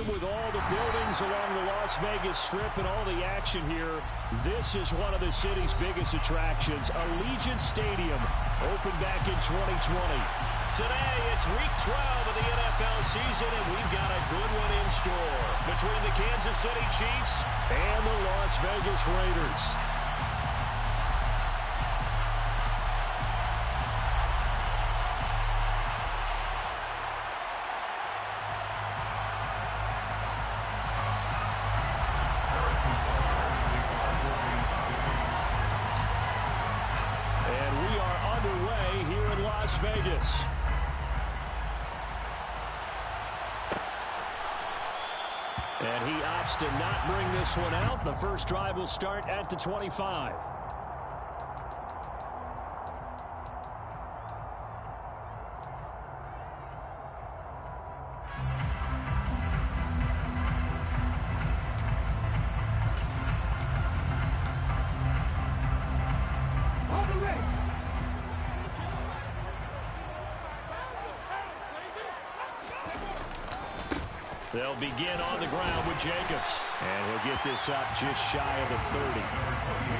Even with all the buildings along the Las Vegas Strip and all the action here, this is one of the city's biggest attractions. Allegiant Stadium opened back in 2020. Today, it's Week 12 of the NFL season, and we've got a good one in store between the Kansas City Chiefs and the Las Vegas Raiders. And we are underway here in Las Vegas. And he opts to not bring this one out. The first drive will start at the 25. They'll begin on the ground with Jacobs. And he'll get this up just shy of the 30.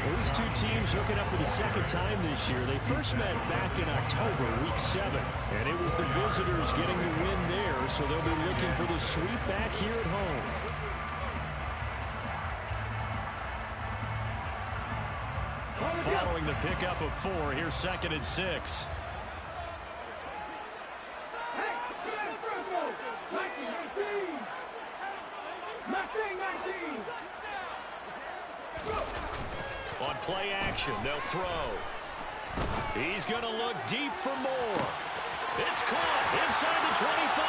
Well, these two teams hooking up for the second time this year. They first met back in October, Week 7. And it was the visitors getting the win there, so they'll be looking for the sweep back here at home. Following the pickup of 4, here's 2nd and 6. On play action, they'll throw. He's going to look deep for more. It's caught inside the 25.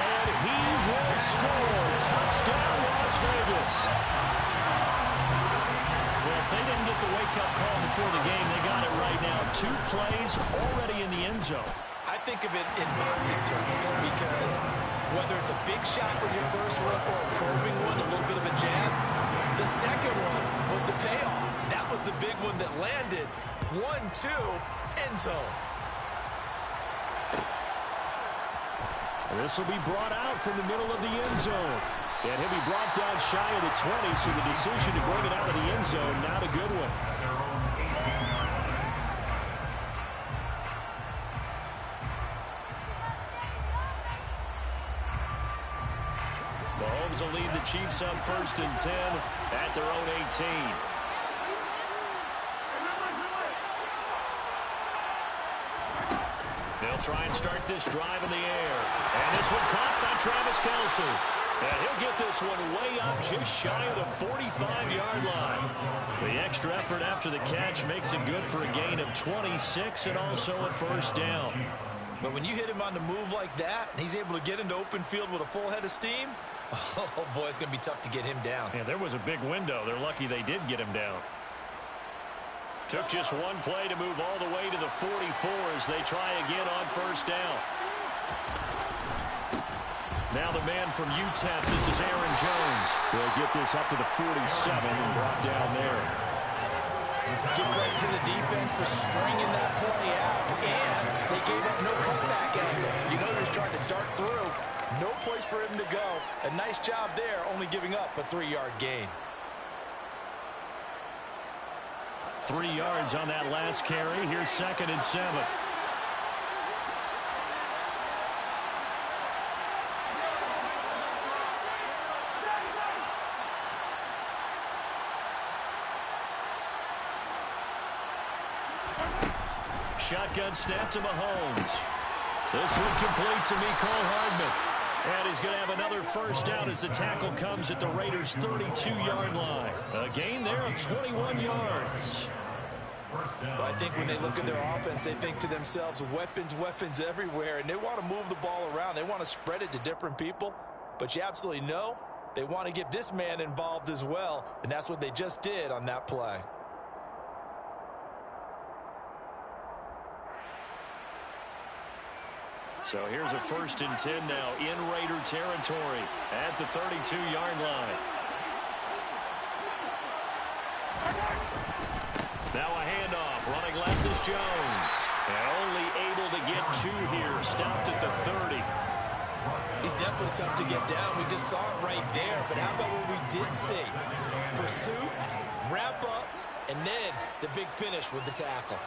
And he will score. Touchdown, Las Vegas. Well, if they didn't get the wake-up call before the game, they got it right now. 2 plays already in the end zone. I think of it in boxing terms because whether it's a big shot with your first one or a probing one, a little bit of a jab, the second one was the payoff. That was the big one that landed. 1-2, end zone. This will be brought out from the middle of the end zone. And he'll be brought down shy of the 20, so the decision to bring it out of the end zone, not a good one. Mahomes will lead the Chiefs up 1st and 10 at their own 18. They'll try and start this drive in the air. And this one caught by Travis Kelce. And he'll get this one way up just shy of the 45-yard line. The extra effort after the catch makes it good for a gain of 26 and also a 1st down. But when you hit him on the move like that, and he's able to get into open field with a full head of steam, oh, boy, it's going to be tough to get him down. Yeah, there was a big window. They're lucky they did get him down. Took just one play to move all the way to the 44 as they try again on 1st down. Now the man from UTEP, this is Aaron Jones. They'll get this up to the 47 and brought down there. Give credit to the defense for stringing that play out, and they gave up no cutback angle. You know they're trying to dart through. No place for him to go. A nice job there, only giving up a 3-yard gain. 3 yards on that last carry. Here's 2nd and 7. Shotgun snap to Mahomes. This one complete to Mecole Hardman. And he's going to have another 1st down as the tackle comes at the Raiders' 32-yard line. A gain there of 21 yards. Well, I think when they look at their offense, they think to themselves, weapons, weapons everywhere, and they want to move the ball around. They want to spread it to different people. But you absolutely know they want to get this man involved as well, and that's what they just did on that play. So here's a 1st and 10 now in Raider territory at the 32-yard line. Now a handoff. Running left is Jones. And only able to get 2 here. Stopped at the 30. He's definitely tough to get down. We just saw it right there. But how about what we did see? Pursuit, wrap up, and then the big finish with the tackle.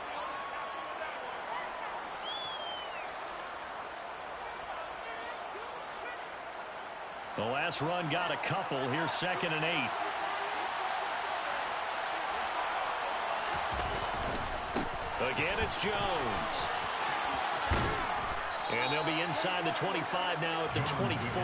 The last run got a couple. Here's 2nd and 8. Again, it's Jones. And they'll be inside the 25 now at the 24.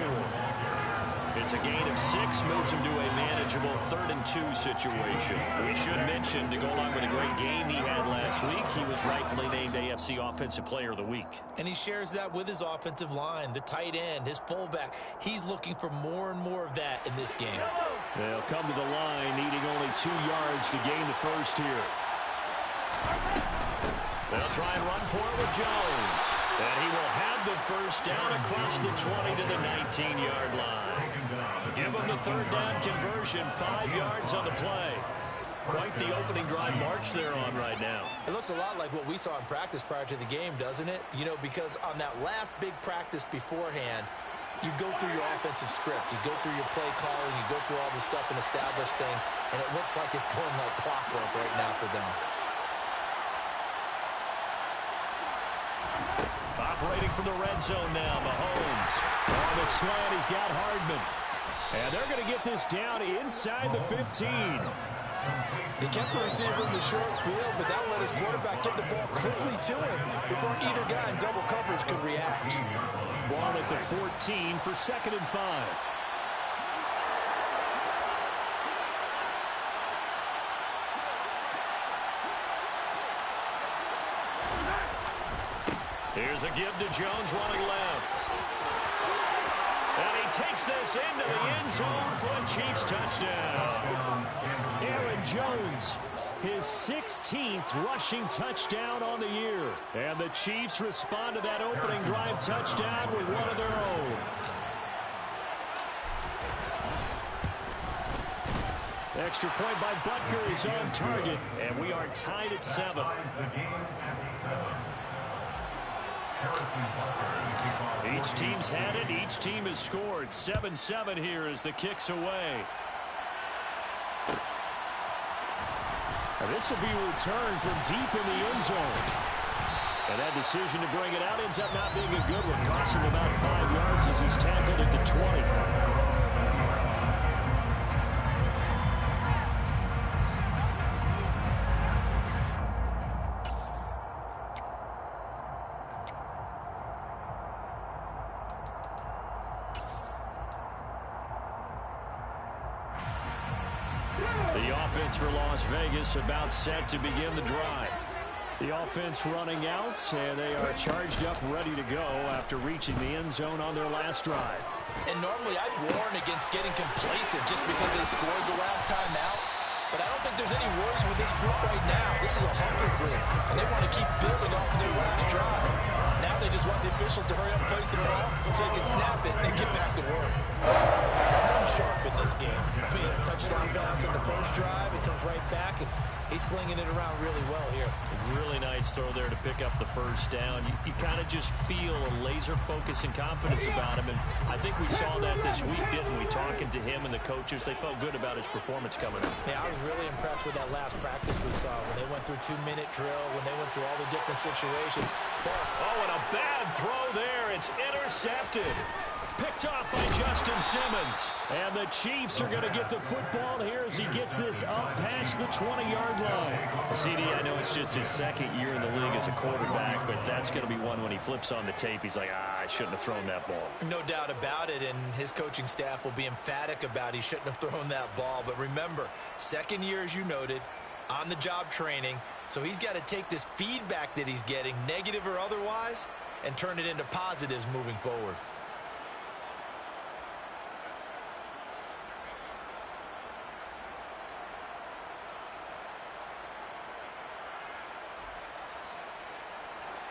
It's a gain of 6, moves him to a manageable 3rd and 2 situation. We should mention, to go along with a great game he had last week, he was rightfully named AFC Offensive Player of the Week. And he shares that with his offensive line, the tight end, his fullback. He's looking for more and more of that in this game. They'll come to the line, needing only 2 yards to gain the first here. They'll try and run for it with Jones. And he will have the first down across the 20 to the 19-yard line. Give him the 3rd down conversion, 5 yards on the play. Quite the opening drive march they're on right now. It looks a lot like what we saw in practice prior to the game, doesn't it? You know, because on that last big practice beforehand, you go through your offensive script. You go through your play calling. You go through all the stuff and establish things. And it looks like it's going like clockwork right now for them. Operating from the red zone now, Mahomes. On the slant, he's got Hardman. And they're going to get this down inside the 15. He kept the receiver in the short field, but that let his quarterback get the ball quickly to him before either guy in double coverage could react. Ball at the 14 for 2nd and 5. Here's a give to Jones running left. And he takes this into the end zone for a Chiefs touchdown. Aaron Jones, his 16th rushing touchdown on the year. And the Chiefs respond to that opening drive touchdown with one of their own. Extra point by Butker is on target, and we are tied at 7. Each team's had it. Each team has scored. 7-7 here as the kick's away. And this will be a return from deep in the end zone. And that decision to bring it out ends up not being a good one. Costs him about 5 yards as he's tackled at the 20. For Las Vegas about set to begin the drive. The offense running out, and they are charged up, ready to go after reaching the end zone on their last drive. And normally I'd warn against getting complacent just because they scored the last time out. But I don't think there's any worries with this group right now. This is a hunger group, and they want to keep building off of their last drive. Now they just want the officials to hurry up and place the ball so they can snap it and get back to work. Someone sharp in this game. I mean, a touchdown pass on the first drive. It comes right back, and he's flinging it around really well here. Really nice throw there to pick up the first down. You kind of just feel a laser focus and confidence about him, and I think we saw that this week, didn't we? Talking to him and the coaches, they felt good about his performance coming up. Yeah, I was really impressed with that last practice we saw when they went through 2-minute drill, when they went through all the different situations. Oh, and a bad throw there. It's intercepted. Picked off by Justin Simmons. And the Chiefs are going to get the football here as he gets this up past the 20-yard line. CD, I know it's just his 2nd year in the league as a quarterback, but that's going to be one when he flips on the tape. He's like, I shouldn't have thrown that ball. No doubt about it, and his coaching staff will be emphatic about he shouldn't have thrown that ball. But remember, 2nd year, as you noted, on-the-job training, so he's got to take this feedback that he's getting, negative or otherwise, and turn it into positives moving forward.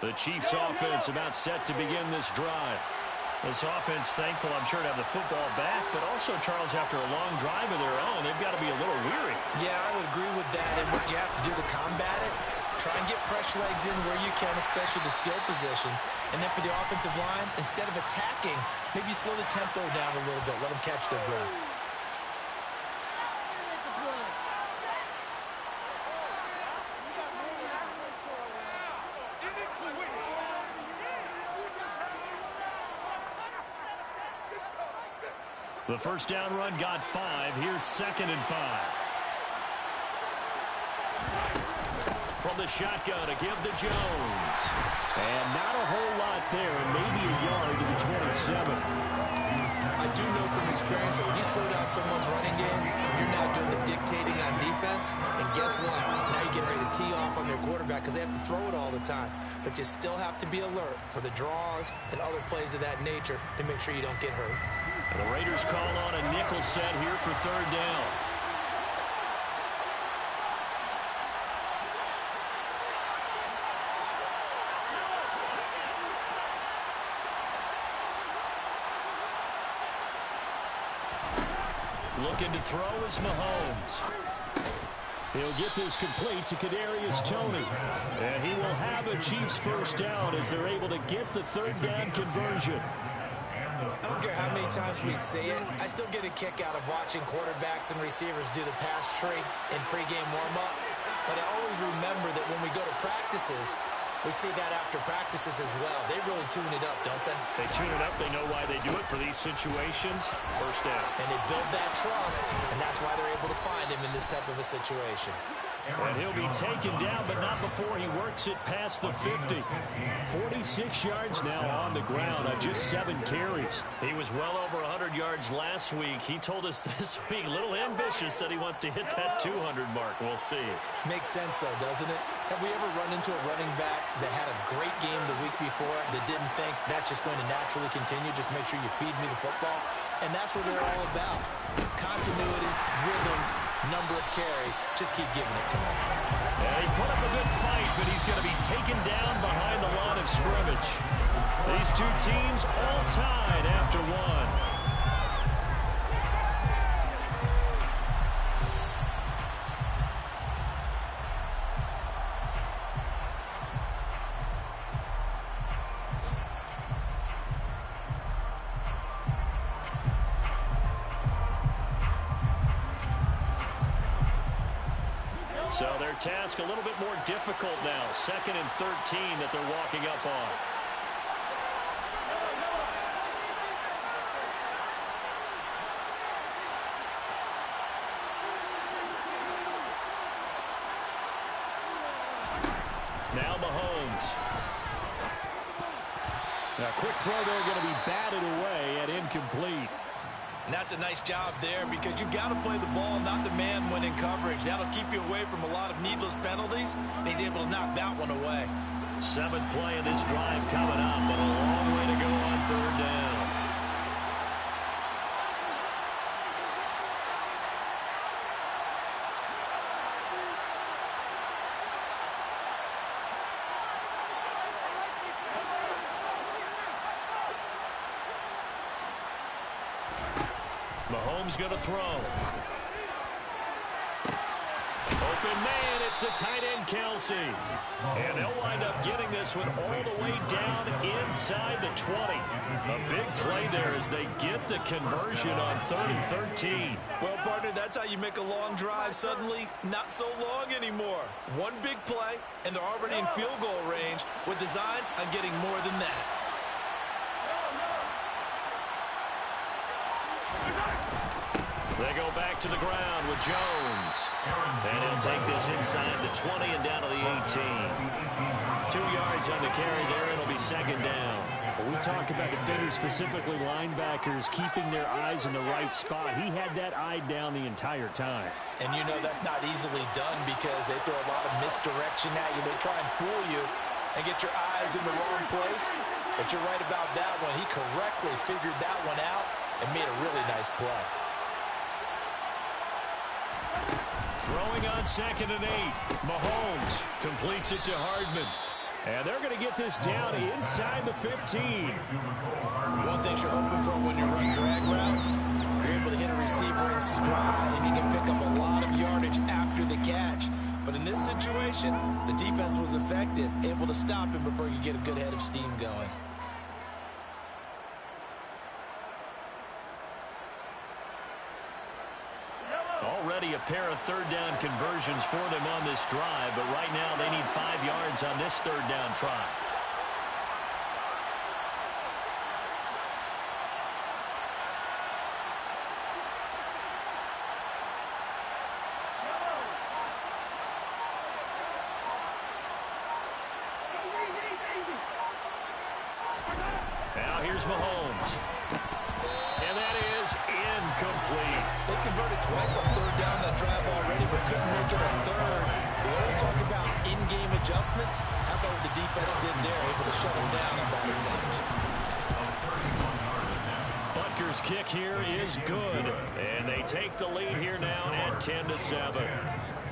The Chiefs offense about set to begin this drive. This offense thankful, I'm sure, to have the football back, but also, Charles, after a long drive of their own, they've got to be a little weary. Yeah, I would agree with that, and what you have to do to combat it Try and get fresh legs in where you can, especially the skill positions. And then for the offensive line, instead of attacking, maybe slow the tempo down a little bit. Let them catch their breath. The first down run got 5. Here's 2nd and 5. From the shotgun to give to Jones. And not a whole lot there, and maybe a yard to the 27. I do know from experience that when you slow down someone's running game, you're now doing the dictating on defense. And guess what? Now you're getting ready to tee off on their quarterback because they have to throw it all the time. But you still have to be alert for the draws and other plays of that nature to make sure you don't get hurt. And the Raiders call on a nickel set here for 3rd down. Looking to throw is Mahomes. He'll get this complete to Kadarius Toney. And he will have a Chiefs first down as they're able to get the 3rd down conversion. I don't care how many times we see it. I still get a kick out of watching quarterbacks and receivers do the pass tree in pregame warm-up. But I always remember that when we go to practices, we see that after practices as well. They really tune it up, don't they? They tune it up. They know why they do it for these situations. First down. And they build that trust, and that's why they're able to find him in this type of a situation. And he'll be taken down, but not before he works it past the 50. 46 yards now on the ground on just 7 carries. He was well over 100 yards last week. He told us this week, a little ambitious, said he wants to hit that 200 mark. We'll see. Makes sense, though, doesn't it? Have we ever run into a running back that had a great game the week before that didn't think that's just going to naturally continue? Just make sure you feed me the football. And that's what they're all about. Continuity, rhythm, number of carries. Just keep giving it to him. Yeah, he put up a good fight, but he's going to be taken down behind the line of scrimmage. These two teams all tied after 1. So their task a little bit more difficult now. 2nd and 13 that they're walking up on. Now Mahomes. Now quick throw there, going to be batted away and incomplete. And that's a nice job there because you've got to play the ball, not the man when in coverage. That'll keep you away from a lot of needless penalties, and he's able to knock that one away. 7th play of this drive coming up, but a long way to go on 3rd down. Mahomes going to throw. Open man, it's the tight end, Kelsey. And they'll wind up getting this one all the way down inside the 20. A big play there as they get the conversion on 3rd and 13. Well, partner, that's how you make a long drive suddenly not so long anymore. One big play, and they're already in field goal range with designs on getting more than that. They go back to the ground with Jones. And he'll take this inside the 20 and down to the 18. 2 yards on the carry there. It'll be 2nd down. When we talk about defenders, specifically linebackers, keeping their eyes in the right spot. He had that eye down the entire time. And you know that's not easily done because they throw a lot of misdirection at you. They try and fool you and get your eyes in the wrong place. But you're right about that one. He correctly figured that one out and made a really nice play. Throwing on 2nd and 8. Mahomes completes it to Hardman. And they're going to get this down inside the 15. One thing you're hoping for when you run drag routes, you're able to hit a receiver in stride, and you can pick up a lot of yardage after the catch. But in this situation, the defense was effective, able to stop him before he could get a good head of steam going. Already a pair of third down conversions for them on this drive, but right now they need 5 yards on this third down try. Now here's Mahomes. And that is incomplete. They converted twice on third down that drive already, but couldn't make it a third. We always talk about in-game adjustments. How about what the defense did there, able to shut them down on that attempt. Butker's kick here is good. And they take the lead here now at 10-7.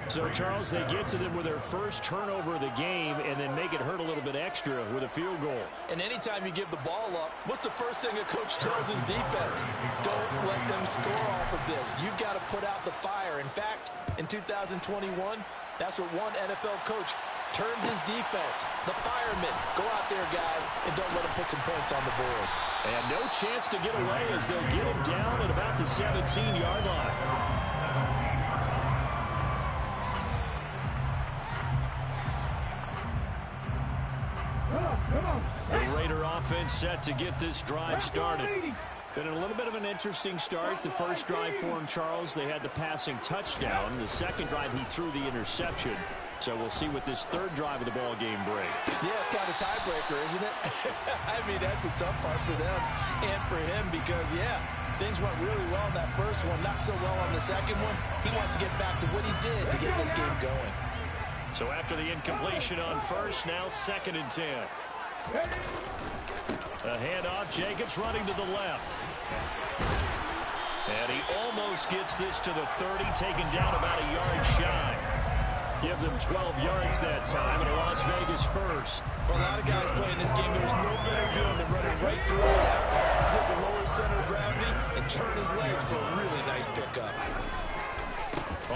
So, Charles, they get to them with their first turnover of the game and then make it hurt a little bit extra with a field goal. And anytime you give the ball up, what's the first thing a coach tells his defense? Don't let them score off of this. You've got to put out the fire. In fact, in 2021, that's what one NFL coach termed his defense, the firemen. Go out there, guys, and don't let them put some points on the board. And no chance to get away as they'll get him down at about the 17-yard line. The Raider offense set to get this drive started. Been a little bit of an interesting start. The first drive for him, Charles, they had the passing touchdown. The second drive, he threw the interception. So we'll see what this third drive of the ball game brings. Yeah, it's kind of a tiebreaker, isn't it? I mean, that's a tough part for them and for him because, yeah, things went really well in that first one, not so well on the second one. He wants to get back to what he did to get this game going. So after the incompletion on first, now 2nd and 10. A handoff, Jacobs running to the left. And he almost gets this to the 30, taken down about a yard shy. Give them 12 yards that time, and a Las Vegas first. For a lot of guys playing this game, there's no better feeling than running right through a tackle. He's able to lower his center of gravity and churn his legs for a really nice pickup.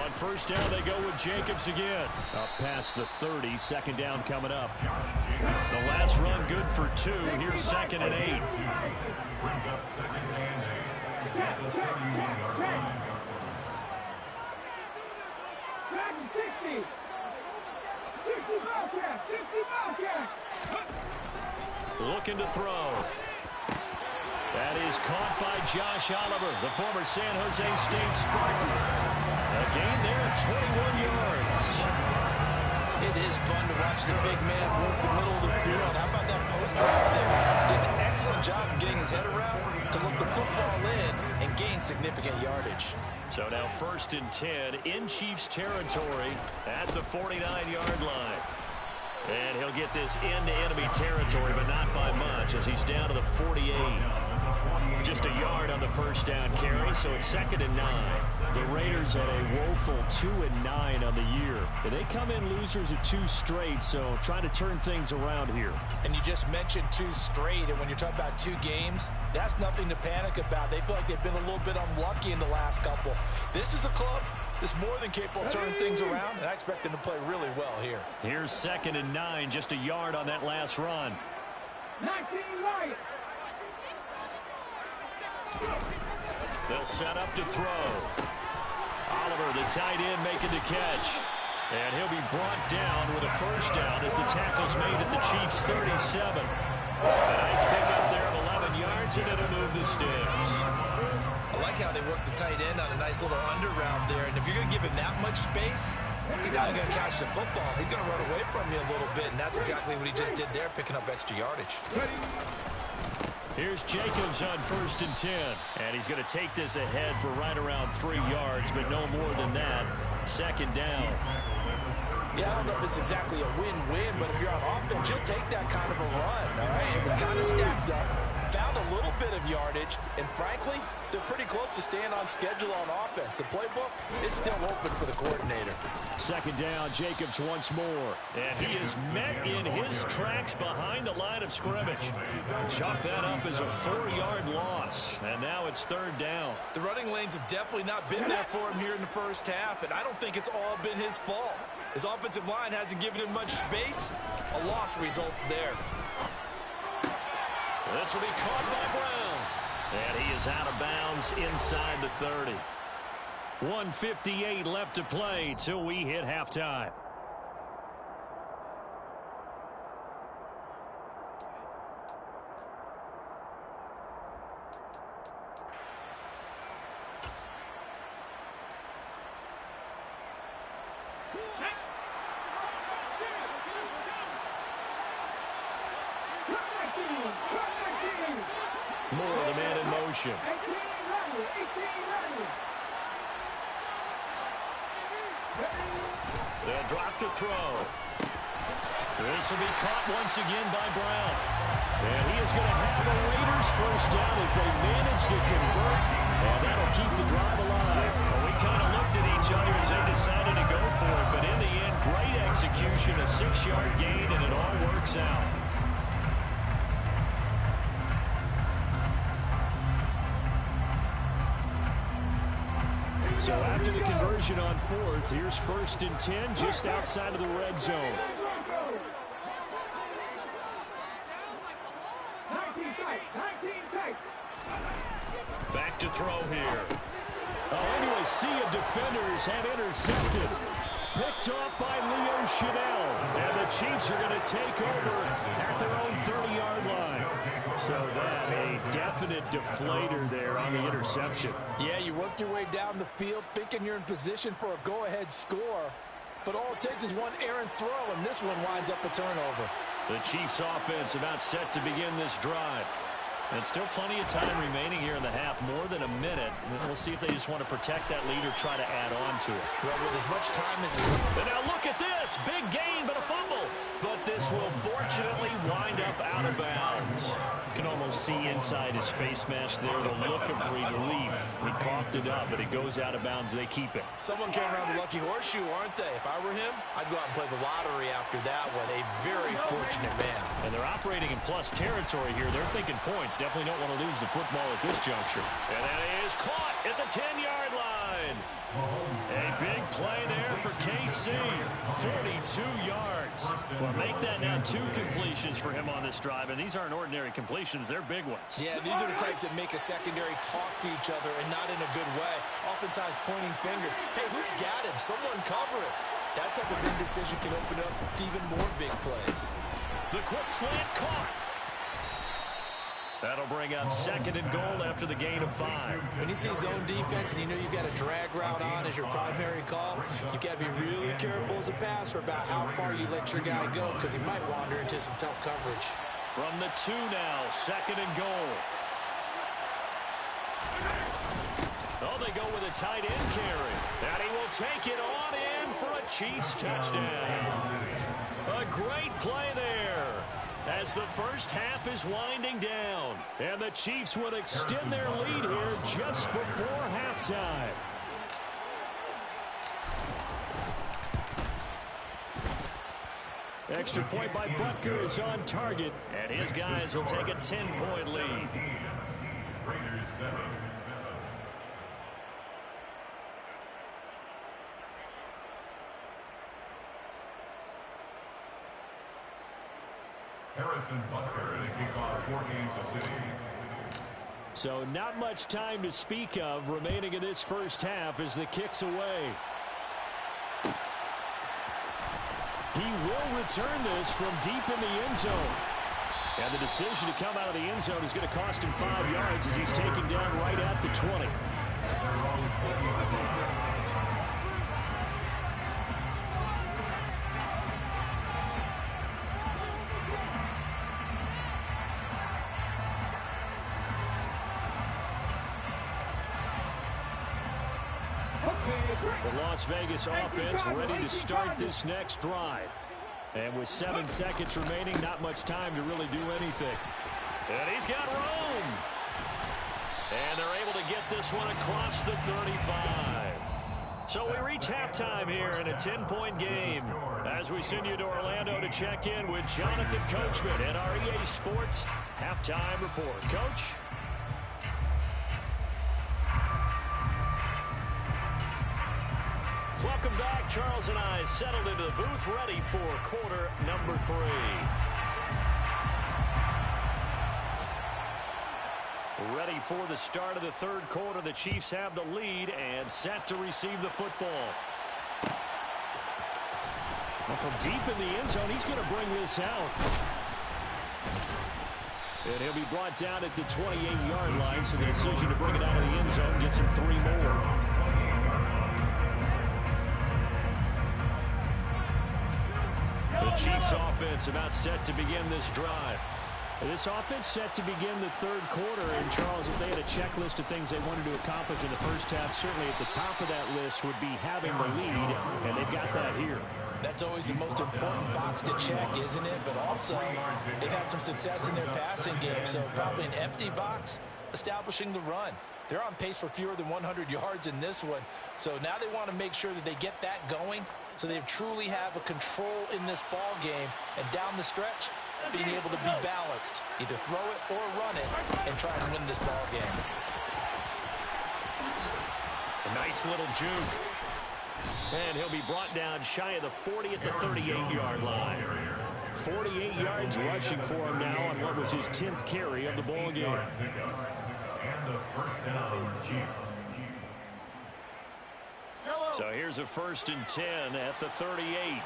On first down, they go with Jacobs again. Up past the 30, 2nd down coming up. The last run good for 2. Here's 2nd and 8. Brings up 2nd and 8. At the 31-yard line. 60 Bobcat, 60 Bobcat. Looking to throw. That is caught by Josh Oliver, the former San Jose State Spartan. A gain there of 21 yards. It is fun to watch the big man work the middle of the field. How about that post route there? Did an excellent job of getting his head around to look the football in and gain significant yardage. So now 1st and 10 in Chiefs territory at the 49-yard line. And he'll get this into enemy territory, but not by much as he's down to the 48. Just a yard on the first down carry, so it's 2nd and 9. The Raiders had a woeful 2-9 on the year. They come in losers of 2 straight, so trying to turn things around here. And you just mentioned 2 straight, and when you're talking about 2 games, that's nothing to panic about. They feel like they've been a little bit unlucky in the last couple. This is a club that's more than capable of turning things around, and I expect them to play really well here. Here's 2nd and 9, just a yard on that last run. 19 right. They'll set up to throw. Oliver, the tight end, making the catch. And he'll be brought down with a first down as the tackle's made at the Chiefs' 37. A nice pickup there of 11 yards, and it'll move the sticks. I like how they work the tight end on a nice little under route there. And if you're going to give him that much space, he's not going to catch the football. He's going to run away from you a little bit, and that's exactly what he just did there, picking up extra yardage. Here's Jacobs on 1st and 10. And he's going to take this ahead for right around 3 yards, but no more than that. 2nd down. Yeah, I don't know if it's exactly a win-win, but if you're on offense, you'll take that kind of a run, all right? It was kind of stacked up, found a little bit of yardage, and frankly, they're pretty close to staying on schedule on offense. The playbook is still open for the coordinator. 2nd down, Jacobs once more. And he is met in his tracks behind the line of scrimmage. Chalk that up as a 4-yard loss. And now it's 3rd down. The running lanes have definitely not been there for him here in the first half, and I don't think it's all been his fault. His offensive line hasn't given him much space. A loss results there. This will be caught by Brown. And he is out of bounds inside the 30. 1:58 left to play till we hit halftime. Moore, the man in motion. They'll drop to throw. This will be caught once again by Brown. And he is going to have the Raiders first down as they manage to convert. And that'll keep the drive alive. Well, we kind of looked at each other as they decided to go for it. But in the end, great execution, a 6-yard gain, and it all works out. So after the conversion on 4th, here's 1st and 10 just outside of the red zone. Back to throw here. Oh, into a sea of defenders and intercepted. Picked off by Leo Chanel. And the Chiefs are going to take over at their own 30-yard line. So that a definite deflator there on the interception. Yeah, you work your way down the field thinking you're in position for a go-ahead score. But all it takes is one errant throw, and this one winds up a turnover. The Chiefs offense about set to begin this drive. And still plenty of time remaining here in the half, more than a minute. We'll see if they just want to protect that lead or try to add on to it. Well, with as much time as... And now look at this. Big gain, but a fumble. But this will fortunately wind up out of bounds. You can almost see inside his face mask there the look of relief. He coughed it up, but it goes out of bounds. They keep it. Someone came around the lucky horseshoe, aren't they? If I were him, I'd go out and play the lottery after that one. A very fortunate man. And they're operating in plus territory here. They're thinking points. Definitely don't want to lose the football at this juncture. And that is caught at the 10-yard line. A big play there for KC. 42 yards. Well, make that now 2 completions for him on this drive. And these aren't ordinary completions. They're big ones. Yeah, these are the types that make a secondary talk to each other and not in a good way. Oftentimes pointing fingers. Hey, who's got him? Someone cover it. That type of indecision can open up to even more big plays. The quick slant caught. That'll bring up 2nd and goal after the gain of 5. When you see zone defense and you know you've got a drag route on as your primary call, you've got to be really careful as a passer about how far you let your guy go because he might wander into some tough coverage. From the 2 now, 2nd and goal. Oh, they go with a tight end carry. And he will take it on in for a Chiefs touchdown. A great play there. As the first half is winding down. And the Chiefs would extend their lead here just before halftime. Extra point by Butker is on target. And his guys will take a 10-point lead. Raiders 7. Harrison Butker to kick off for Kansas City. So not much time to speak of remaining in this first half as the kick's away. He will return this from deep in the end zone. And the decision to come out of the end zone is going to cost him 5 yards as he's taken down right at the 20. The Las Vegas offense ready to start this next drive. And with 7 seconds remaining, not much time to really do anything. And he's got room. And they're able to get this one across the 35. So we reach halftime here in a 10-point game as we send you to Orlando to check in with Jonathan Coachman at our EA Sports Halftime Report. Coach? Welcome back, Charles and I settled into the booth, ready for quarter number 3. Ready for the start of the third quarter. The Chiefs have the lead and set to receive the football. Well, from deep in the end zone, he's going to bring this out. And he'll be brought down at the 28-yard line, so the decision to bring it out of the end zone gets him 3 more. The Chiefs offense about set to begin this drive. This offense set to begin the third quarter. And, Charles, if they had a checklist of things they wanted to accomplish in the first half, certainly at the top of that list would be having the lead, and they've got that here. That's always the most important box to check, isn't it? But also, they've had some success in their passing game, so probably an empty box establishing the run. They're on pace for fewer than 100 yards in this one, so now they want to make sure that they get that going so they truly have a control in this ball game, and down the stretch, being able to be balanced, either throw it or run it, and try and win this ball game. A nice little juke. And he'll be brought down shy of the 40 at the 38-yard line. 48 yards rushing for him now on what was his 10th carry of the ball game. And the first down, Chiefs. So here's a 1st and 10 at the 38.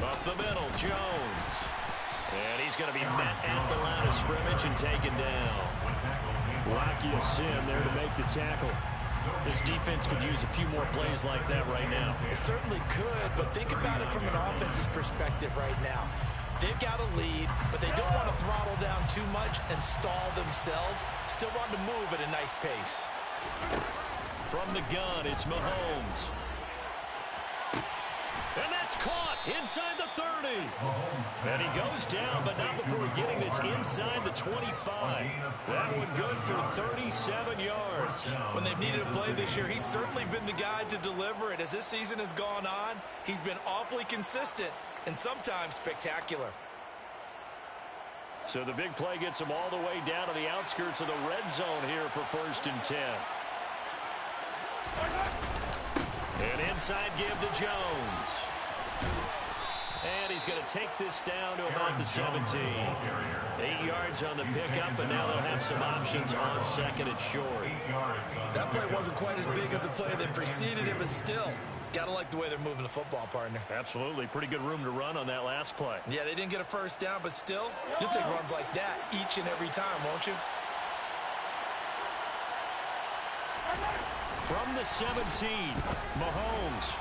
Up the middle, Jones. And he's going to be met at the line of scrimmage and taken down. Rocky Sin there to make the tackle. This defense could use a few more plays like that right now. It certainly could, but think about it from an offense's perspective right now. They've got a lead, but they don't want to throttle down too much and stall themselves. Still want to move at a nice pace. From the gun, it's Mahomes. And that's caught inside the 30. And he goes down, but not before getting this inside the 25. That one good for 37 yards. When they've needed a play this year, he's certainly been the guy to deliver it. As this season has gone on, he's been awfully consistent and sometimes spectacular. So the big play gets him all the way down to the outskirts of the red zone here for 1st and 10. And inside give to Jones. And he's going to take this down to about the 17. 8 yards on the pickup, and now they'll have some options on 2nd and short. That play wasn't quite as big as the play that preceded it, but still, got to like the way they're moving the football, partner. Absolutely. Pretty good room to run on that last play. Yeah, they didn't get a first down, but still, you'll take runs like that each and every time, won't you? From the 17, Mahomes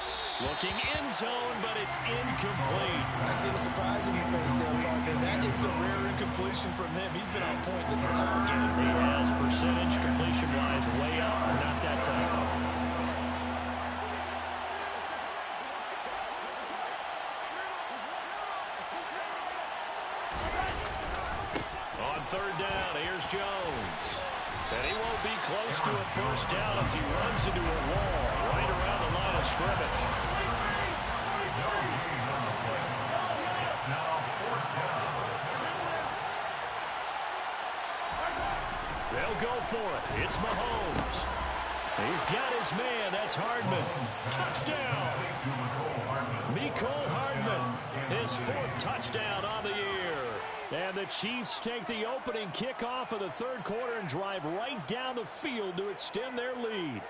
looking end zone, but it's incomplete. I see the surprise in your face there, partner. That is a rare incompletion from him. He's been on point this entire game. He has percentage completion-wise way up, not that time. On 3rd down, here's Jones. And he won't be close to a first down as he runs into a wall right around the line of scrimmage. They'll go for it. It's Mahomes. He's got his man. That's Hardman. Touchdown. Mecole Hardman. His 4th touchdown on the year. And the Chiefs take the opening kickoff of the third quarter and drive right down the field to extend their lead.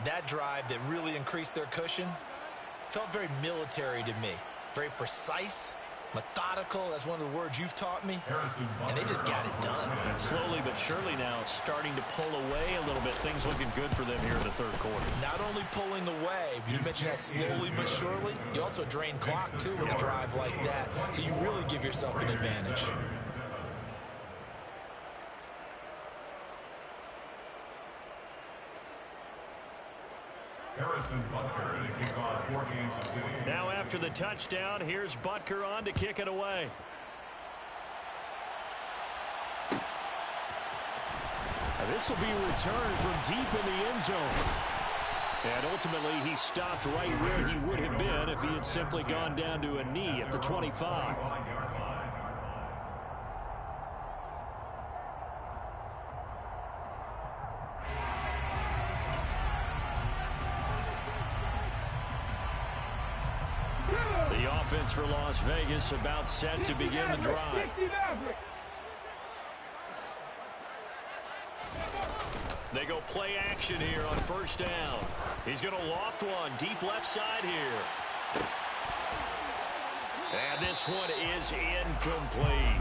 That drive that really increased their cushion felt very military to me. Very precise, methodical. That's one of the words you've taught me. And they just got it done. And slowly but surely now starting to pull away a little bit. Things looking good for them here in the third quarter. Not only pulling away, but you mentioned that slowly but surely. You also drain clock, too, with a drive like that. So you really give yourself an advantage. Harrison Butker to kick off for Kansas City. Now after the touchdown, here's Butker on to kick it away. This will be returned from deep in the end zone. And ultimately, he stopped right where he would have been if he had simply gone down to a knee at the 25. The offense for Las Vegas about set to begin the drive. They go play action here on first down. He's going to loft one deep left side here. And this one is incomplete.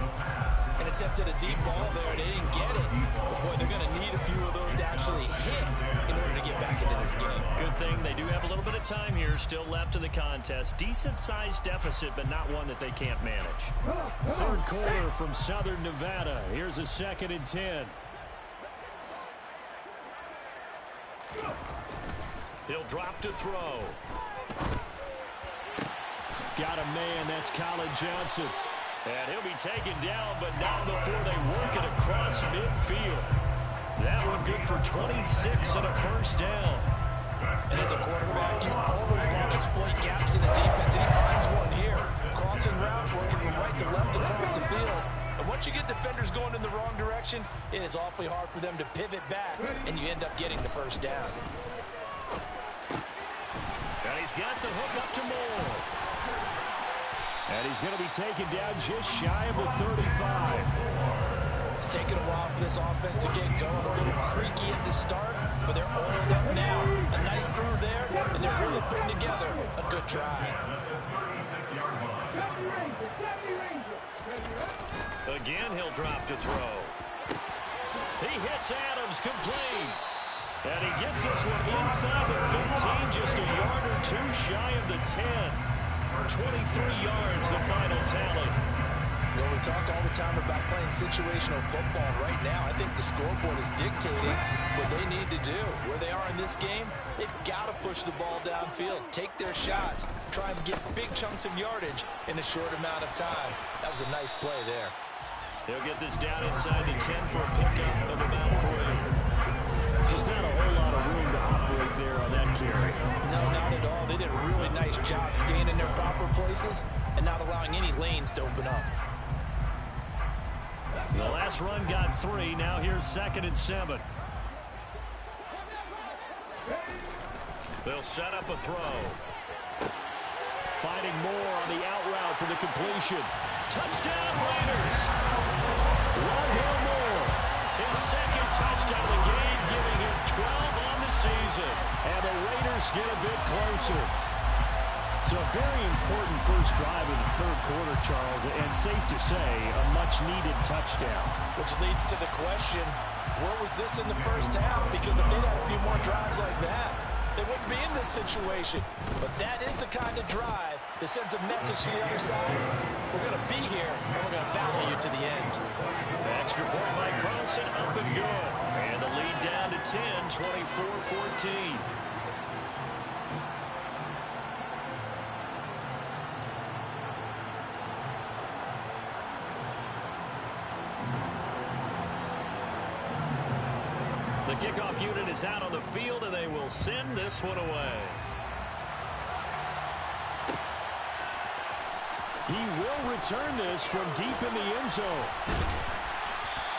An attempt at a deep ball there, and they didn't get it. But, boy, they're going to need a few of those to actually hit in order to get back into this game. Good thing they do have a little bit of time here still left in the contest. Decent-sized deficit, but not one that they can't manage. Third quarter from Southern Nevada. Here's a 2nd and 10. He'll drop to throw. Got a man, that's Colin Johnson. And he'll be taken down, but not before they work it across midfield. That one good for 26 and a first down. And as a quarterback, you always want to exploit gaps in the defense, and he finds one here. Crossing route, working from right to left across the field. And once you get defenders going in the wrong direction, it is awfully hard for them to pivot back, and you end up getting the first down. And he's got the hook up to Moore. And he's going to be taken down just shy of the 35. It's taken a while for this offense to get going. A little creaky at the start, but they're oiled up now. A nice throw there, and they're really putting together a good drive. Again, he'll drop to throw. He hits Adams complete. And he gets this one inside the 15, just a yard or two shy of the 10. 23 yards, the final tally. Well, we talk all the time about playing situational football. Right now, I think the scoreboard is dictating what they need to do. Where they are in this game, they've got to push the ball downfield, take their shots, try and get big chunks of yardage in a short amount of time. That was a nice play there. They'll get this down inside the 10 for a pickup of about 3. Just not a whole lot of room to operate there on that carry. No, not at all. They did a really nice job staying in their proper places and not allowing any lanes to open up. The last run got 3. Now here's 2nd and 7. They'll set up a throw. Finding Moore on the out route for the completion. Touchdown, Raiders! Rondale Moore, his 2nd touchdown of the game, giving him 12 on the season. And the Raiders get a bit closer. So a very important first drive of the third quarter, Charles, and safe to say, a much-needed touchdown. Which leads to the question, where was this in the first half? Because if they'd had a few more drives like that, they wouldn't be in this situation. But that is the kind of drive that sends a message to the other side. We're going to be here, and we're going to battle you to the end. Extra point by Carlson, up and good. And the lead down to 10, 24-14. The kickoff unit is out on the field, and they will send this one away. He will return this from deep in the end zone.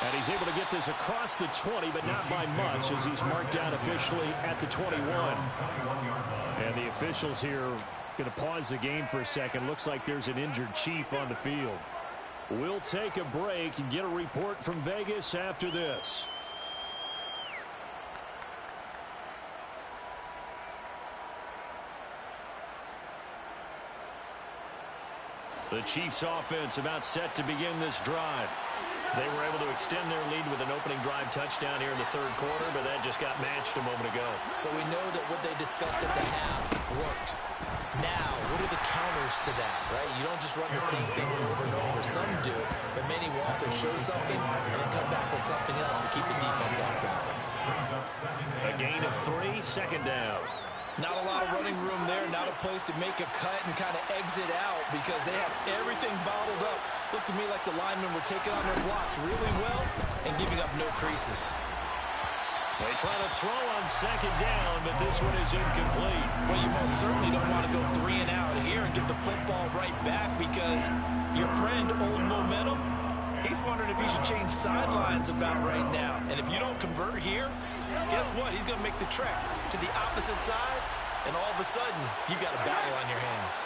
And he's able to get this across the 20, but not by much, as he's marked down officially at the 21. And the officials here going to pause the game for a second. Looks like there's an injured Chief on the field. We'll take a break and get a report from Vegas after this. The Chiefs offense about set to begin this drive. They were able to extend their lead with an opening drive touchdown here in the third quarter, but that just got matched a moment ago. So we know that what they discussed at the half worked. Now, what are the counters to that, right? You don't just run the same things over and over. Some do, but many will also show something and then come back with something else to keep the defense off balance. A gain of 3, 2nd down. Not a lot of running room there, not a place to make a cut and kind of exit out because they have everything bottled up. Looked to me like the linemen were taking on their blocks really well and giving up no creases. They try to throw on second down, but this one is incomplete. Well, you most certainly don't want to go 3 and out here and give the football right back because your friend, Old Momentum, he's wondering if he should change sidelines about right now. And if you don't convert here, guess what? He's going to make the trek to the opposite side, and all of a sudden, you've got a battle on your hands.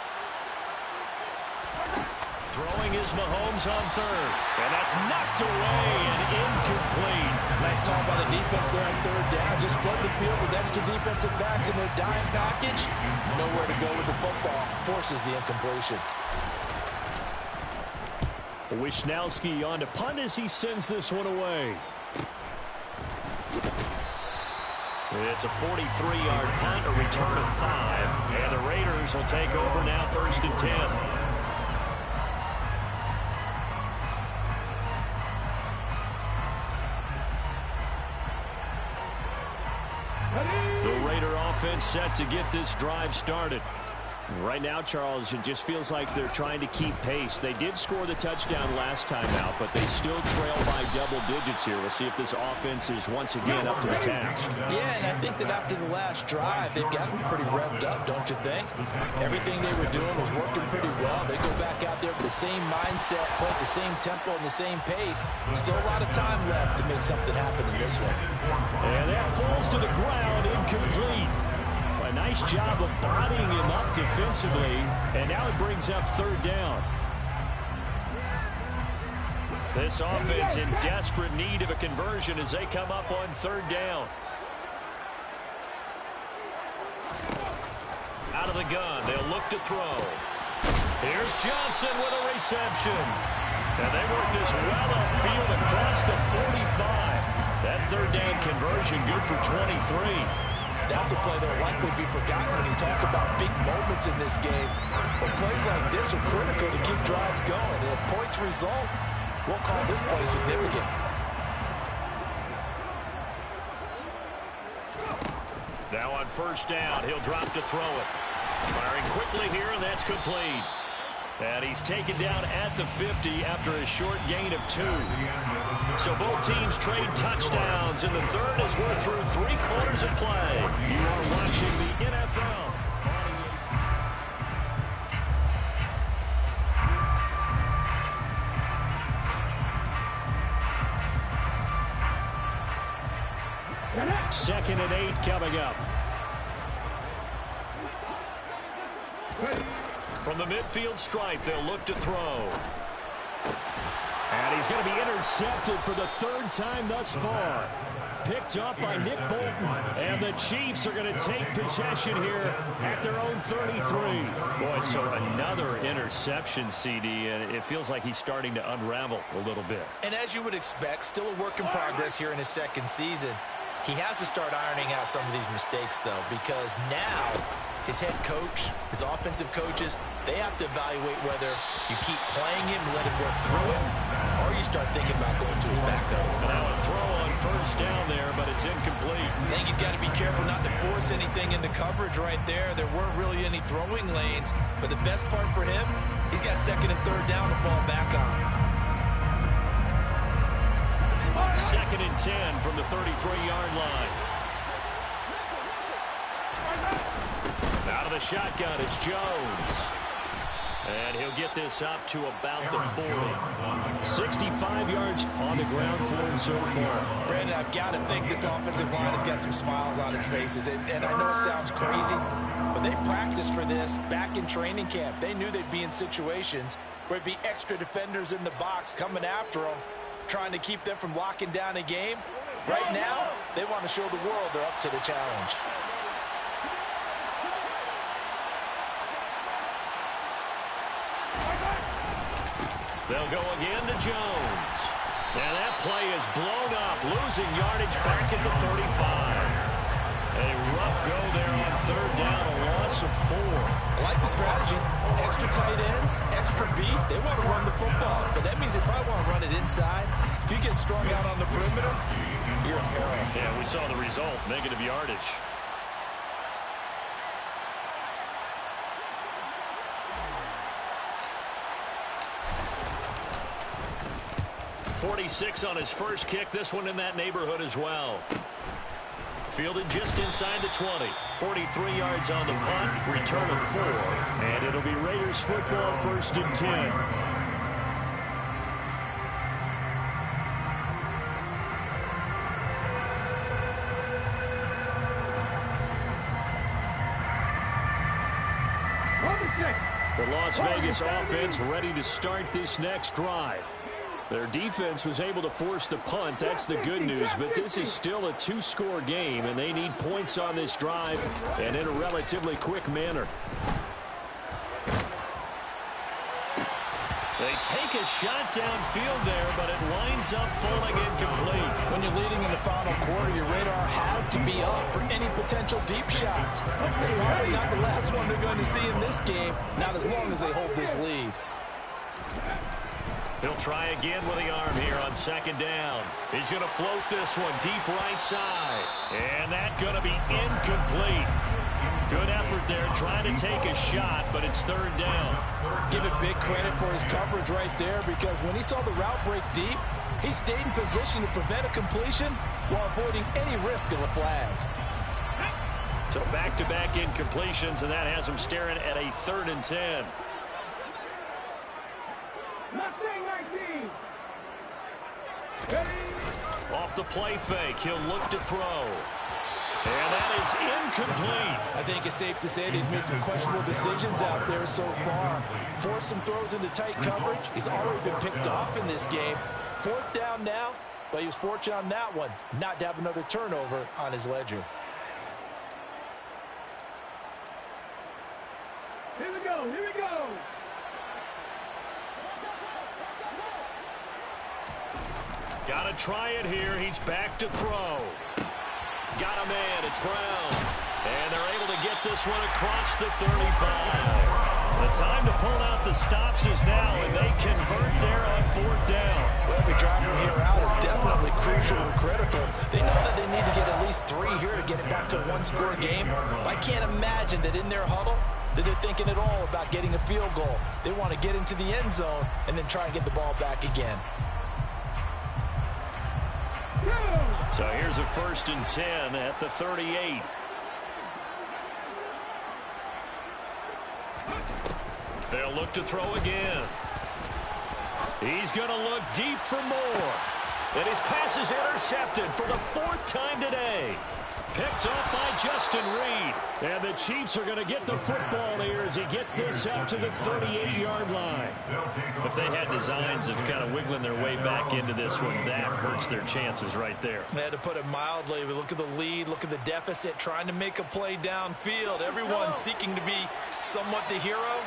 Throwing is Mahomes on third. And that's knocked away and incomplete. Nice call by the defense there on third down. Just flood the field with extra defensive backs in their dime package. Nowhere to go with the football. Forces the incompletion. Wishnowski on to punt as he sends this one away. It's a 43-yard punt, a return of 5. And the Raiders will take over now, 1st and 10. Offense set to get this drive started. Right now, Charles, it just feels like they're trying to keep pace. They did score the touchdown last time out, but they still trail by double digits here. We'll see if this offense is once again up to the task. Yeah, and I think that after the last drive, they've got to be pretty revved up, don't you think? Everything they were doing was working pretty well. They go back out there with the same mindset, playing the same tempo and the same pace. Still a lot of time left to make something happen in this one. And that falls to the ground, incomplete. A nice job of bodying him up defensively, and now it brings up 3rd down. This offense in desperate need of a conversion as they come up on 3rd down. Out of the gun, they'll look to throw. Here's Johnson with a reception. And they work this well upfield across the 45. That 3rd down conversion good for 23. That's a play that will likely be forgotten when you talk about big moments in this game. But plays like this are critical to keep drives going. And if points result, we'll call this play significant. Now on 1st down, he'll drop to throw it. Firing quickly here, and that's complete. And he's taken down at the 50 after a short gain of 2. So both teams trade touchdowns, and the third as we're through 3 quarters of play. You are watching the NFL. Second and 8 coming up. From the midfield stripe, they'll look to throw. And he's going to be intercepted for the 3rd time thus far. Picked up by Nick Bolton. And the Chiefs are going to take possession here at their own 33. Boy, so another interception, CD, and it feels like he's starting to unravel a little bit. And as you would expect, still a work in progress here in his 2nd season. He has to start ironing out some of these mistakes, though, because now his head coach, his offensive coaches, they have to evaluate whether you keep playing him, let him work through it, or you start thinking about going to his backup. And now a throw on 1st down there, but it's incomplete. I think he's got to be careful not to force anything into coverage right there. There weren't really any throwing lanes, but the best part for him, he's got 2nd and 3rd down to fall back on. 2nd and 10 from the 33-yard line. Out of the shotgun, it's Jones. And he'll get this up to about the 40. 65 yards on the ground for him so far. Brandon, I've got to think this offensive line has got some smiles on its faces. And I know it sounds crazy, but they practiced for this back in training camp. They knew they'd be in situations where it'd be extra defenders in the box coming after them, trying to keep them from locking down a game. Right now, they want to show the world they're up to the challenge. They'll go again to Jones. And that play is blown up, losing yardage back at the 35. A rough go there on 3rd down, a loss of 4. I like the strategy. Extra tight ends, extra beef. They want to run the football, but that means they probably want to run it inside. If you get strung out on the perimeter, you're in peril. Yeah, we saw the result, negative yardage. 46 on his first kick. This one in that neighborhood as well. Fielded just inside the 20. 43 yards on the punt. Return of 4. And it'll be Raiders football, 1st and 10. The Las Vegas offense ready to start this next drive. Their defense was able to force the punt. That's the good news, but this is still a 2-score game, and they need points on this drive and in a relatively quick manner. They take a shot downfield there, but it winds up falling incomplete. When you're leading in the final quarter, your radar has to be up for any potential deep shots. They're probably not the last one they're going to see in this game, not as long as they hold this lead. He'll try again with the arm here on 2nd down. He's going to float this one deep right side. And that's going to be incomplete. Good effort there trying to take a shot, but it's 3rd down. Give it big credit for his coverage right there, because when he saw the route break deep, he stayed in position to prevent a completion while avoiding any risk of a flag. So back-to-back incompletions, and that has him staring at a 3rd and 10. Off the play fake, he'll look to throw. And that is incomplete. I think it's safe to say they've made some questionable decisions out there so far. Forced some throws into tight coverage. He's already been picked off in this game. 4th down now, but he was fortunate on that one not to have another turnover on his ledger. Here we go, here we go. Got to try it here. He's back to throw. Got a man. It's Brown. And they're able to get this one across the 35. The time to pull out the stops is now, and they convert there on 4th down. Well, every drive from here out is definitely crucial and critical. They know that they need to get at least 3 here to get it back to a 1-score game. I can't imagine that in their huddle that they're thinking at all about getting a field goal. They want to get into the end zone and then try and get the ball back again. So here's a 1st and 10 at the 38. They'll look to throw again. He's going to look deep for more. And his pass is intercepted for the 4th time today. Picked up by Justin Reed. And the Chiefs are going to get the football here as he gets this up to the 38-yard line. If they had designs of kind of wiggling their way back into this one, that hurts their chances right there. They had to put it mildly. We look at the lead, look at the deficit, trying to make a play downfield. Everyone seeking to be somewhat the hero.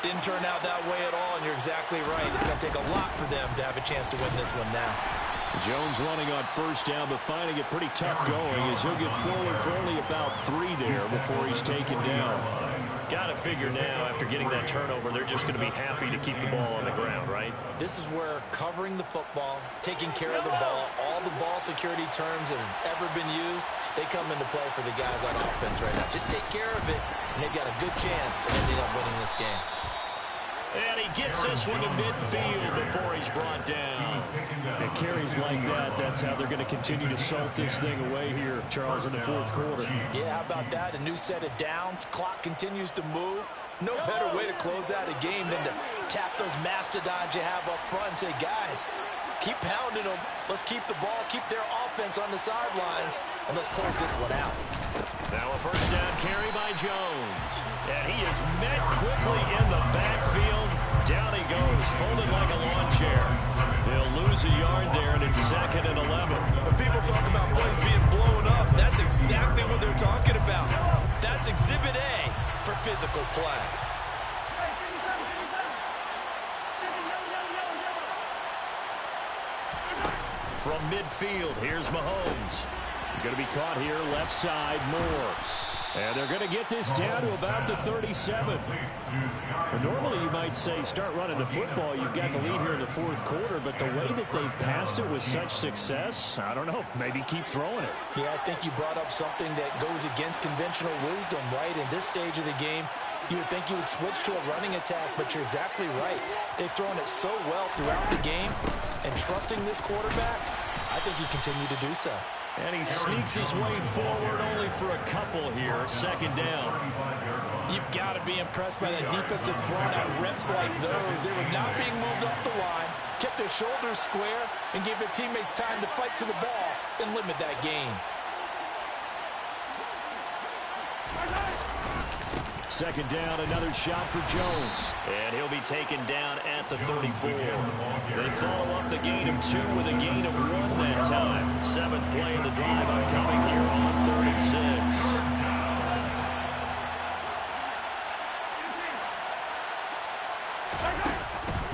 Didn't turn out that way at all, and you're exactly right. It's going to take a lot for them to have a chance to win this one now. Jones running on 1st down, but finding it pretty tough going as he'll get forward for only about 3 there before he's taken down. Got to figure now, after getting that turnover, they're just going to be happy to keep the ball on the ground, right? This is where covering the football, taking care of the ball, all the ball security terms that have ever been used, they come into play for the guys on offense right now. Just take care of it, and they've got a good chance of ending up winning this game. And he gets this one to midfield before he's brought down. And carries like that, that's how they're going to continue to salt this thing away here, Charles, in the 4th quarter. Yeah, how about that? A new set of downs. Clock continues to move. No better way to close out a game than to tap those mastodons you have up front and say, guys, keep pounding them. Let's keep the ball, keep their offense on the sidelines, and let's close this one out. Now a 1st down carry by Jones. And he is met quickly in the backfield. Down he goes, folded like a lawn chair. They'll lose a yard there, and it's 2nd and 11. When people talk about plays being blown up, that's exactly what they're talking about. That's Exhibit A for physical play. From midfield, here's Mahomes. Going to be caught here, left side, Moore. And they're going to get this down to about the 37. Well, normally you might say start running the football. You've got the lead here in the 4th quarter, but the way that they've passed it with such success, I don't know, maybe keep throwing it. Yeah, I think you brought up something that goes against conventional wisdom, right? In this stage of the game, you would think you would switch to a running attack, but you're exactly right. They've thrown it so well throughout the game, and trusting this quarterback, I think you continue to do so. And he sneaks his way forward only for a couple here. Second down. You've got to be impressed by that defensive front on reps like those. They were not being moved off the line, kept their shoulders square, and gave their teammates time to fight to the ball and limit that gain. Second down, another shot for Jones. And he'll be taken down at the 34. They follow up the gain of 2 with a gain of 1 that time. 7th play of the drive upcoming here on 3rd and 6.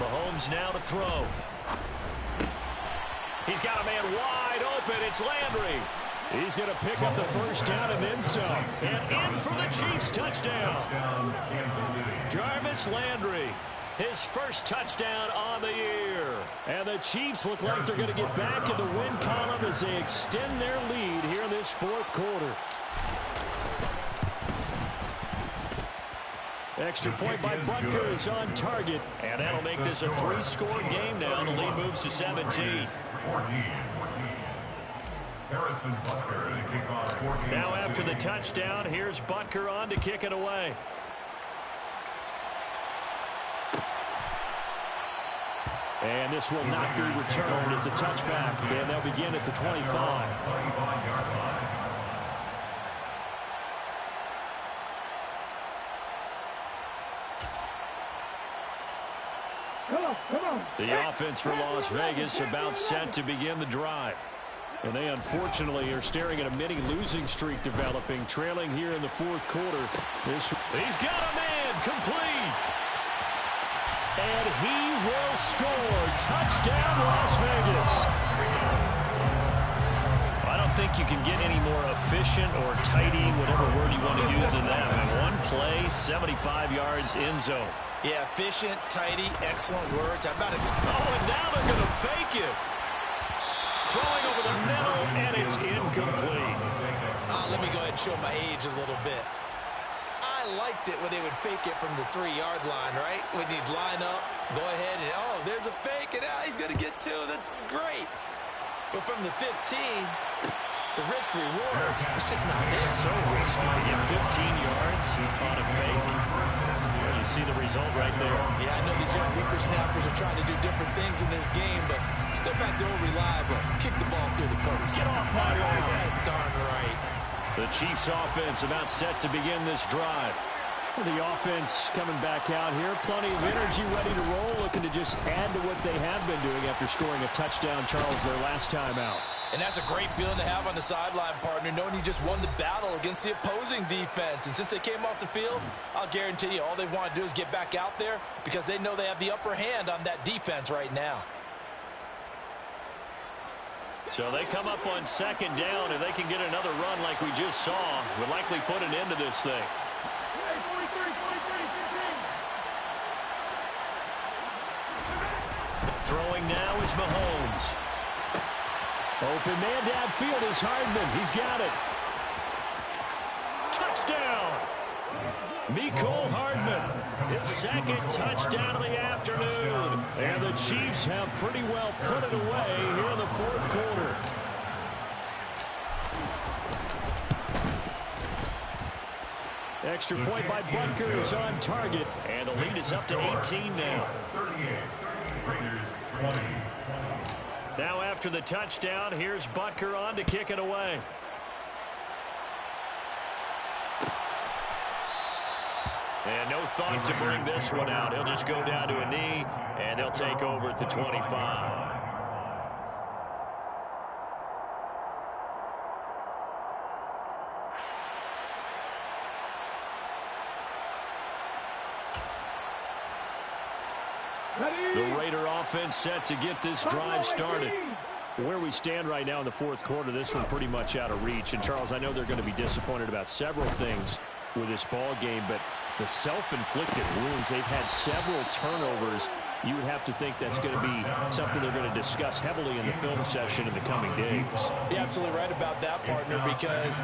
Mahomes now to throw. He's got a man wide open. It's Landry. He's going to pick up the first down and then some. And in for the Chiefs touchdown. Jarvis Landry, his first touchdown on the year. And the Chiefs look like they're going to get back in the win column as they extend their lead here in this 4th quarter. Extra point by Butker is on target. And that'll make this a 3-score game now. The lead moves to 17. Harrison Butker to kick off. Now after the touchdown, here's Butker on to kick it away. And this will not be returned. It's a touchback, and they'll begin at the 25. Come on. The offense for Las Vegas about set to begin the drive. And they unfortunately are staring at a mini losing streak developing, trailing here in the 4th quarter. He's got a man complete. And he will score. Touchdown, Las Vegas. I don't think you can get any more efficient or tidy, whatever word you want to use in that. In one play, 75 yards in zone. Yeah, efficient, tidy, excellent words. I'm not and now they're going to fake it. Throwing over the middle, and it's incomplete. Let me go ahead and show my age a little bit. I liked it when they would fake it from the 3-yard line, right? When you'd line up, go ahead, and there's a fake, and he's going to get 2. That's great. But from the 15, the risk-reward, it's just not there. So risky to get 15 yards on a fake. You see the result right there. Yeah, I know these young whippersnappers are trying to do different things in this game, but let's go back to old reliable. Kick the ball through the post. Get off my lawn. That's darn right. The Chiefs offense about set to begin this drive. The offense coming back out here. Plenty of energy, ready to roll, looking to just add to what they have been doing after scoring a touchdown, Charles, their last time out. And that's a great feeling to have on the sideline, partner, knowing you just won the battle against the opposing defense. And since they came off the field, I'll guarantee you all they want to do is get back out there because they know they have the upper hand on that defense right now. So they come up on 2nd down, and they can get another run like we just saw. Would likely put an end to this thing. Throwing now is Mahomes. Open man downfield is Hardman. He's got it. Touchdown. Mecole Hardman. His 2nd touchdown of the afternoon. And the Chiefs have pretty well put it away here in the 4th quarter. Extra point by Butker is on target. And the lead is up to 18 now. 38. Raiders 20. Now after the touchdown, here's Butker on to kick it away. And no thought to bring this one out. He'll just go down to a knee, and they'll take over at the 25. The Raider offense set to get this drive started. Where we stand right now in the 4th quarter, this one pretty much out of reach. And, Charles, I know they're going to be disappointed about several things with this ball game, but the self-inflicted wounds, they've had several turnovers. You would have to think that's going to be something they're going to discuss heavily in the film session in the coming days. You're absolutely right about that, partner, because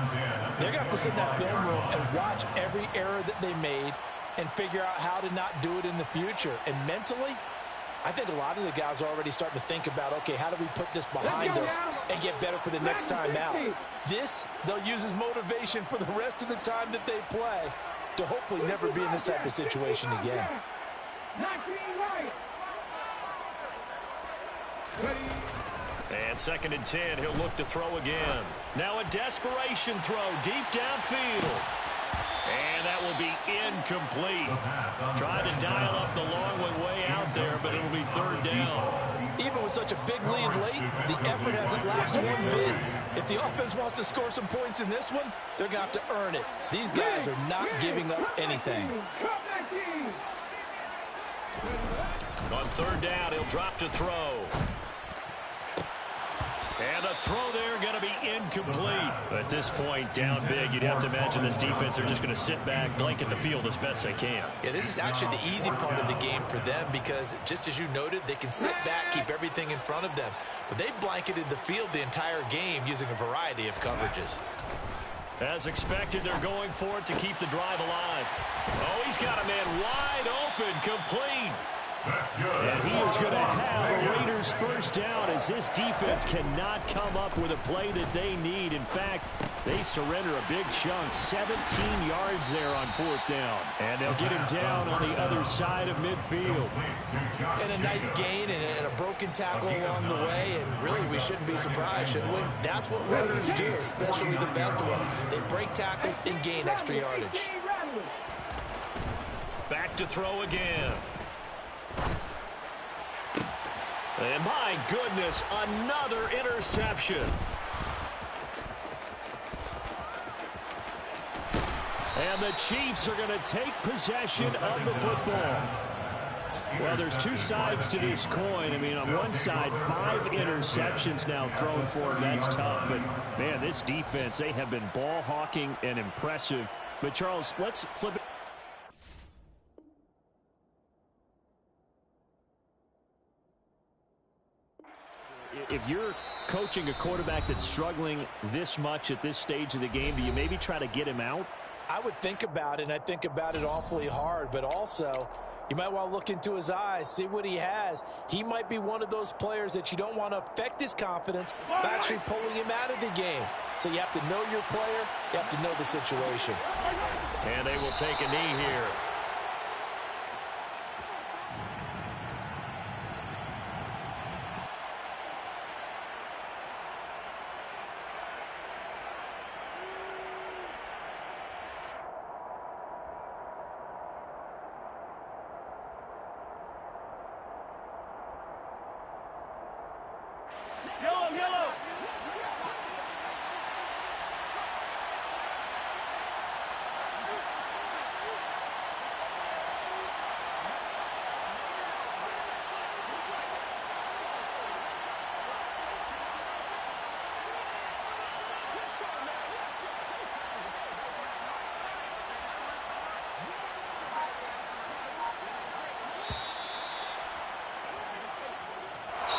they're going to have to sit in that film room and watch every error that they made and figure out how to not do it in the future. And mentally, I think a lot of the guys are already starting to think about, okay, how do we put this behind us and get better for the next time out? This, they'll use as motivation for the rest of the time that they play to hopefully never be in this type of situation again. And 2nd and 10, he'll look to throw again. Now a desperation throw deep downfield. And that will be incomplete. Trying to dial up the long way out there, but it'll be 3rd down. Even with such a big lead late, the effort hasn't lapsed one bit. If the offense wants to score some points in this one, they're going to have to earn it. These guys are not giving up anything. On 3rd down, he'll drop to throw. And a throw there going to be incomplete. At this point, down big, you'd have to imagine this defense are just going to sit back, blanket the field as best they can. Yeah, this is actually the easy part of the game for them because, just as you noted, they can sit back, keep everything in front of them. But they've blanketed the field the entire game using a variety of coverages. As expected, they're going for it to keep the drive alive. Oh, he's got a man wide open, complete. And he is going to have a Raiders first down as this defense cannot come up with a play that they need. In fact, they surrender a big chunk, 17 yards there on 4th down. And they'll get him down on the other side of midfield. And a nice gain and a broken tackle along the way, and really we shouldn't be surprised, should we? That's what runners do, especially the best ones. They break tackles and gain extra yardage. Back to throw again. And my goodness, another interception. And the Chiefs are going to take possession of the football. Well, there's two sides to this coin. I mean, on one side, 5 interceptions now thrown for them. That's tough. But, man, this defense, they have been ball hawking and impressive. But, Charles, let's flip it. If you're coaching a quarterback that's struggling this much at this stage of the game, do you maybe try to get him out? I would think about it, and I think about it awfully hard, but also you might want to look into his eyes, see what he has. He might be one of those players that you don't want to affect his confidence by actually pulling him out of the game. So you have to know your player, you have to know the situation. And they will take a knee here.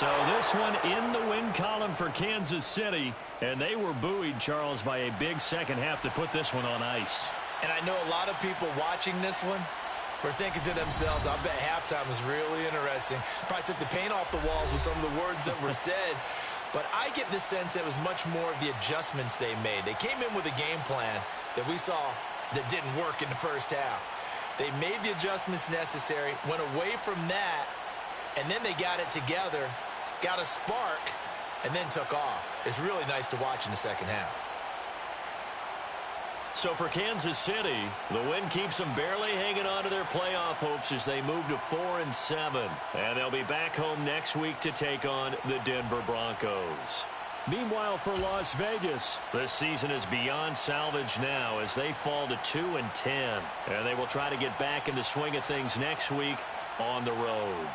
So this one in the win column for Kansas City, and they were buoyed, Charles, by a big second half to put this one on ice. And I know a lot of people watching this one were thinking to themselves, I bet halftime was really interesting. Probably took the paint off the walls with some of the words that were said. But I get the sense that it was much more of the adjustments they made. They came in with a game plan that we saw that didn't work in the first half. They made the adjustments necessary, went away from that, and then they got it together, got a spark, and then took off. It's really nice to watch in the second half. So for Kansas City, the win keeps them barely hanging on to their playoff hopes as they move to 4-7. And they'll be back home next week to take on the Denver Broncos. Meanwhile, for Las Vegas, this season is beyond salvage now as they fall to 2-10. And they will try to get back in the swing of things next week on the road.